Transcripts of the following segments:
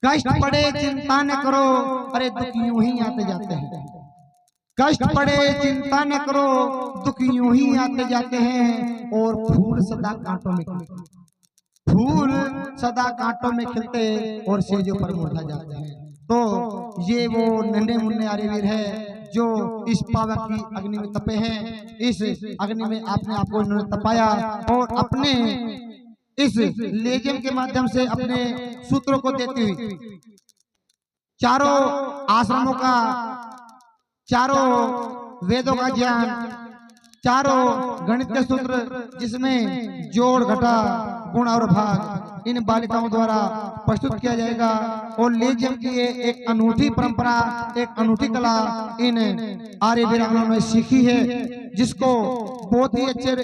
कष्ट पड़े चिंता न करो, अरे दुख यूं ही आते जाते हैं। कष्ट पड़े चिंता न करो, दुख यूं ही आते जाते हैं। और फूल सदा कांटों में खिलते, फूल सदा कांटों में खिलते और सेजों पर मुरझा जाते हैं। तो ये वो नन्हे मुन्ने आर्यवीर है जो इस पावन की अग्नि में तपे हैं। इस अग्नि में आपने आपको इन्होंने तपाया और अपने इस लेजम के माध्यम से अपने सूत्रों को देते हुए चारों आश्रमों का, चारों वेदों का ज्ञान, चारों गणित के सूत्र जिसमें जोड़ घटा गुण और भाग इन बालिकाओं द्वारा प्रस्तुत किया जाएगा। और लेजम की ये एक अनूठी परंपरा, एक अनूठी कला इन आर्य वीरांगनाओं ने सीखी है, जिसको बहुत ही अच्छे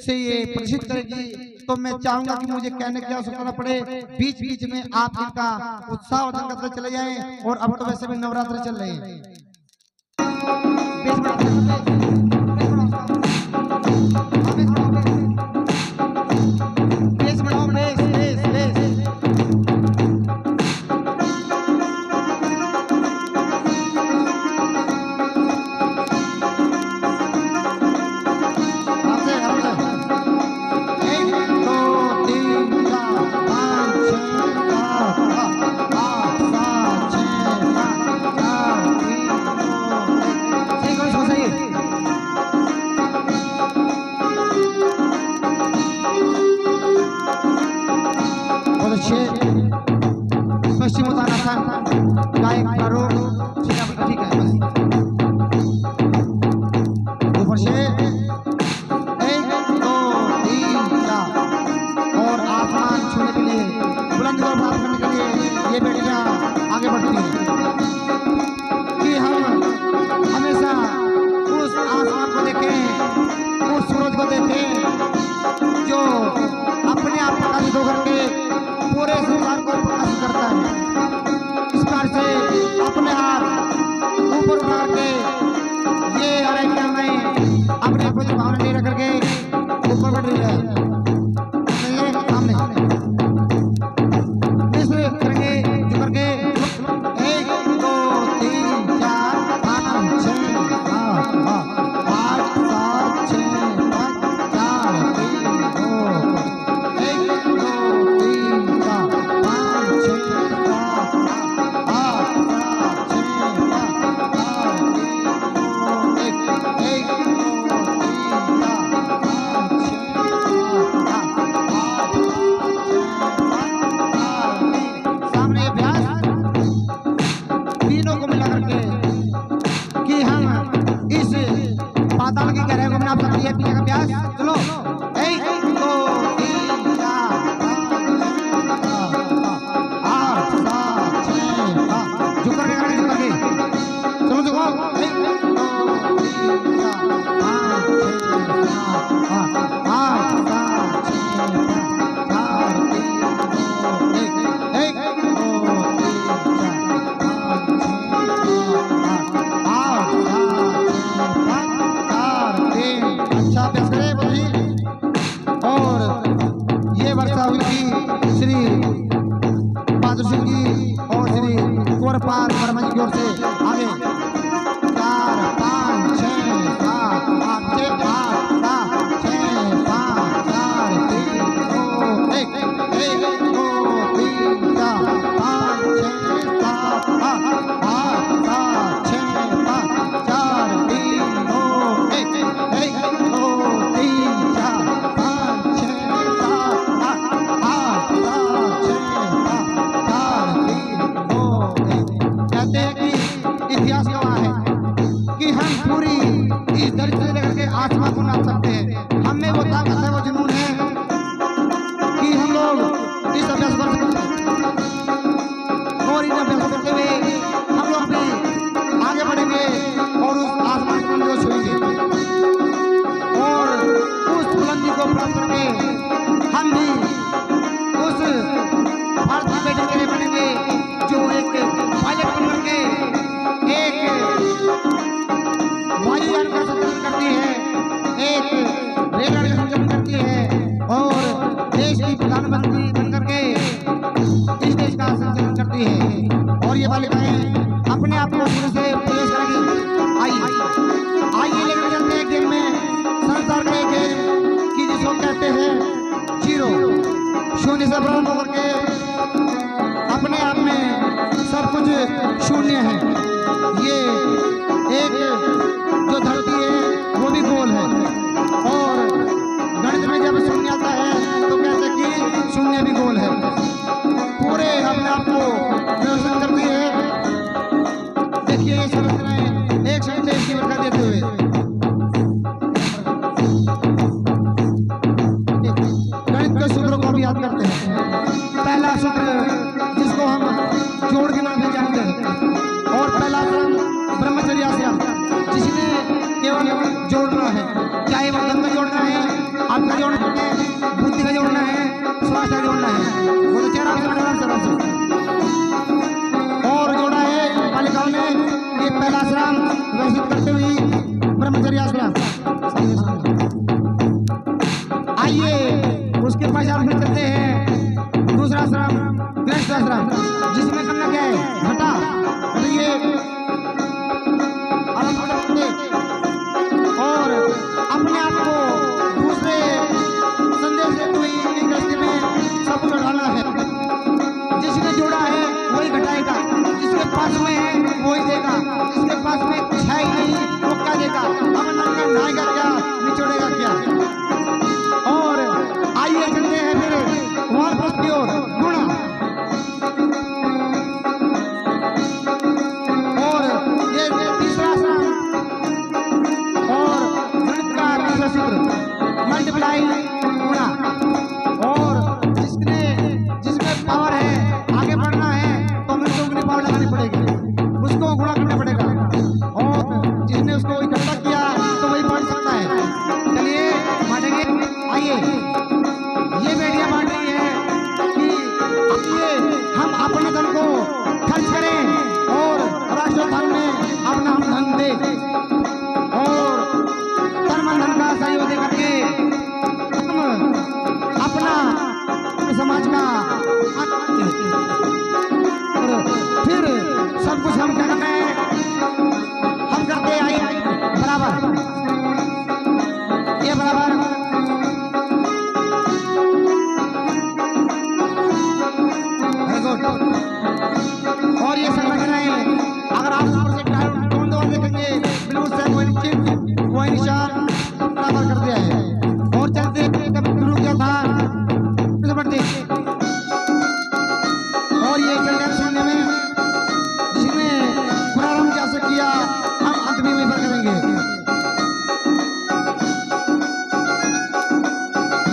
से ये प्रदर्शित करेगी। तो मैं चाहूंगा कि मुझे कहने की आवश्यकता न पड़े, बीच बीच में आप इनका उत्साह वर्धन करते चले जाएं। और अब तो वैसे भी नवरात्र चल रहे हैं। पश्चिम उत्तराखंड गायक प्रारूप ठीक है बस ऊपर से 1 2 3 4 और आसमान छूने के लिए, बुलंदी को प्राप्त करने के लिए ये बेटियां आगे बढ़ती हैं कि हम हमेशा उस आसमान को देखें, उस सूरज को देखें जो अपने आप प्रकाशित होकर के पूरे संसार को प्रकाशित करता है। इस प्रकार से अपने हाथ ऊपर उठा करके ये आराधना में अपने को जो भावना नहीं रख करके ऊपर बढ़ रही है। सामने इसलिए करेंगे जो करके 1 2 3 4 5 6 7 8 7 6 5 4 3 2 श्री बहादुर सिंह जी और श्री कुंवरपाल वर्मा जी की ओर से आगे 4 5 6 7 8 6 8 6 5 4 3 2 1 1 2 3 4 5 6 7 8 8 7 6 5 4 3 2 1 1 2 3 4 5 6 7 8 इतिहास गवाह है कि हम पूरी इस धरती से लेकर के आसमान को नाप सकते हैं। हमें वो ताकत है, वो जुनून है कि हम लोग इस अभ्यास कर सकते हैं। और इन अभ्यास करते हुए हम लोग भी आगे बढ़ेंगे और उस आसमान को छुएंगे और उस बुलंदी को प्राप्त करके हम भी उस भारत की बेटी के लिए बनेंगे जो एक पायलट बन करके एक वायुयान का संचालन करती है, एक रेलगाड़ी का संचालन करती है और देश की प्रधानमंत्री बनकर के इस देश का संचालन करती है। और ये बालिकाएं अपने आप को शुरू से प्रवेश करेंगी। आइए लेकर चलते हैं गेम में, संसार का गेम की जिसको कहते हैं जीरो, शून्य से प्रारंभ होकर के अपने आप में सब कुछ शून्य है। ये एक जो धरती है वो भी गोल है, और गणित में जब शून्य आता है तो कहते हैं कि शून्य भी गोल है। पूरे अपने आप को व्यवस्थित करती है। देखिए ये संरचनाएं एक संदेश की वर्षा देते हुए गणित के सूत्रों को भी याद करते हैं। पहला सूत्र जिसको हम जोड़ के नाम से जानते हैं, और पहला क्रम ब्रह्मचर्य आश्रम, जिसने केवल जोड़ना है, चाहे वो धन का जोड़ना है, आत्म का जोड़ना है, बुद्धि का जोड़ना है, स्वास्थ्य का जोड़ना है, वो तो चेहरा से और जोड़ा है बालिकाओं ने ये पहला आश्रम व्यवस्थित करते हुए ब्रह्मचर्य आश्रम। आइए उसके पश्चात फिर चलते हैं दूसरा आश्रम गृहस्थ आश्रम, जिसमें करना क्या है घटा, ये और अपने आप को दूसरे संदेश देते हुए गृहस्थी में सब कुछ उठाना है। जिसने जोड़ा है वही घटाएगा, जिसके पास में है वही देगा, जिसके पास में कुछ है ही नहीं वो क्या देगा, अब नंगा नाएगा क्या, निचोड़ेगा क्या। और आइए चलते हैं फिर वहां प्रश्न और गुणा, और ये तीसरा आश्रम और गणित का तीसरा सूत्र मल्टीप्लाई गुणा। और जिसमें पावर है आगे बढ़ना है तो हमें उसको पावर लगानी पड़ेगी, उसको गुणा करना पड़ेगा, और जिसने उसको इकट्ठा किया तो वही बढ़ सकता है। चलिए बांटेंगे। आइए ये बेटियां बांट रही है कि आइए हम अपने धन को खर्च करें और राष्ट्रधन में अपना हम धन दे, और तन मन धन का सहयोग दे करके हम अपना समाज का फिर सब कुछ हम क्या करते हैं, हम करते आइए बराबर, ये बराबर और ये संरचनाएं अगर आप ऊपर से टोन दो देखेंगे बिल्कुल सेम वही निशान बराबर कर दिया है। और चलते शुरू किया था बढ़ते, और ये चलते शून्य में जिसने प्रारंभ कैसे किया हम अंत में वहीं पर करेंगे।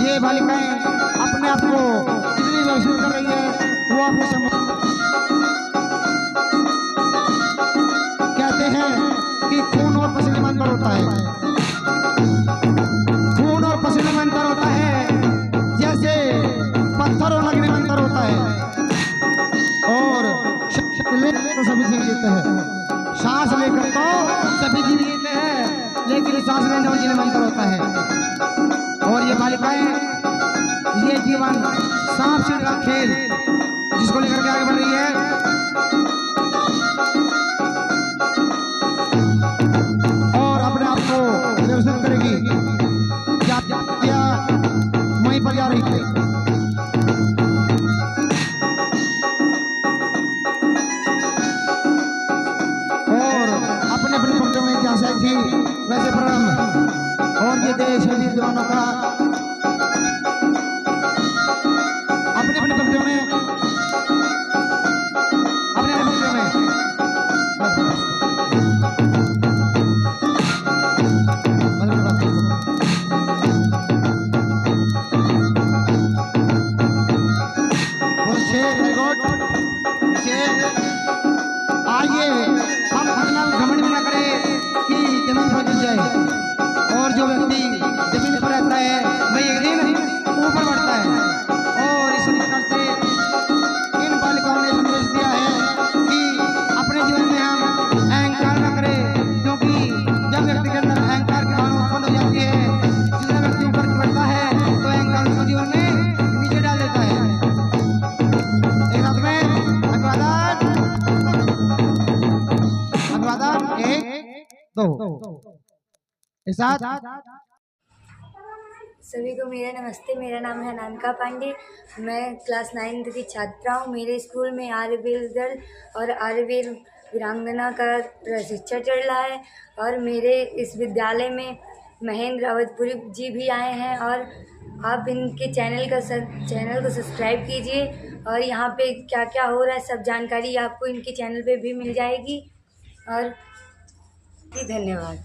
ये बालिकाएं अपने आप को इतनी व्यवस्थित कर रही है वो आपको कहते हैं कि खून और पसीने में अंतर होता है, खून और पसीने में अंतर होता है, जैसे पत्थर और लगने में अंतर होता है। और लेकर तो सभी जीव जीते हैं, सांस लेकर तो सभी जीव जीते हैं, लेकिन सांस लेने और जीने में अंतर होता है। और ये बालिकाएं ये जीवन सांप सीढ़ी का खेल जिसको लेकर के आगे बढ़ रही है। और अपने आप को व्यवस्थित करेगी, क्या वहीं पर जा रही है। और अपने अपने पंक्तियों में जैसे थी वैसे प्रारंभ, और ये देश है वीर जवानों का, अपने अपने पंक्तियों में आइए हम अपना घमंड न करें कि जमीन पर गिर जाए, और जो व्यक्ति जमीन पर रहता है वही एक दिन ऊपर बढ़ता है। और इस प्रकार से इन बालिकाओं ने संदेश दिया है कि अपने जीवन में हम अहंकार न करें, क्योंकि जब व्यक्ति के अंदर अहंकार की भावना उत्पन्न हो जाती है, जितना व्यक्ति ऊपर बढ़ता है तो अहंकार उसको जीवन में नीचे डाल देता है। तो इरशाद। सभी को मेरा नमस्ते। मेरा नाम है अनामिका पांडे। मैं क्लास 9th की छात्रा हूँ। मेरे स्कूल में आर्यवीर गर्ल और आर्यवीर वीरांगना का प्रशिक्षण चल रहा है और मेरे इस विद्यालय में महेंद्र अवधपुरी जी भी आए हैं और आप इनके चैनल को सब्सक्राइब कीजिए और यहाँ पे क्या क्या हो रहा है सब जानकारी आपको इनके चैनल पे भी मिल जाएगी। और धन्यवाद।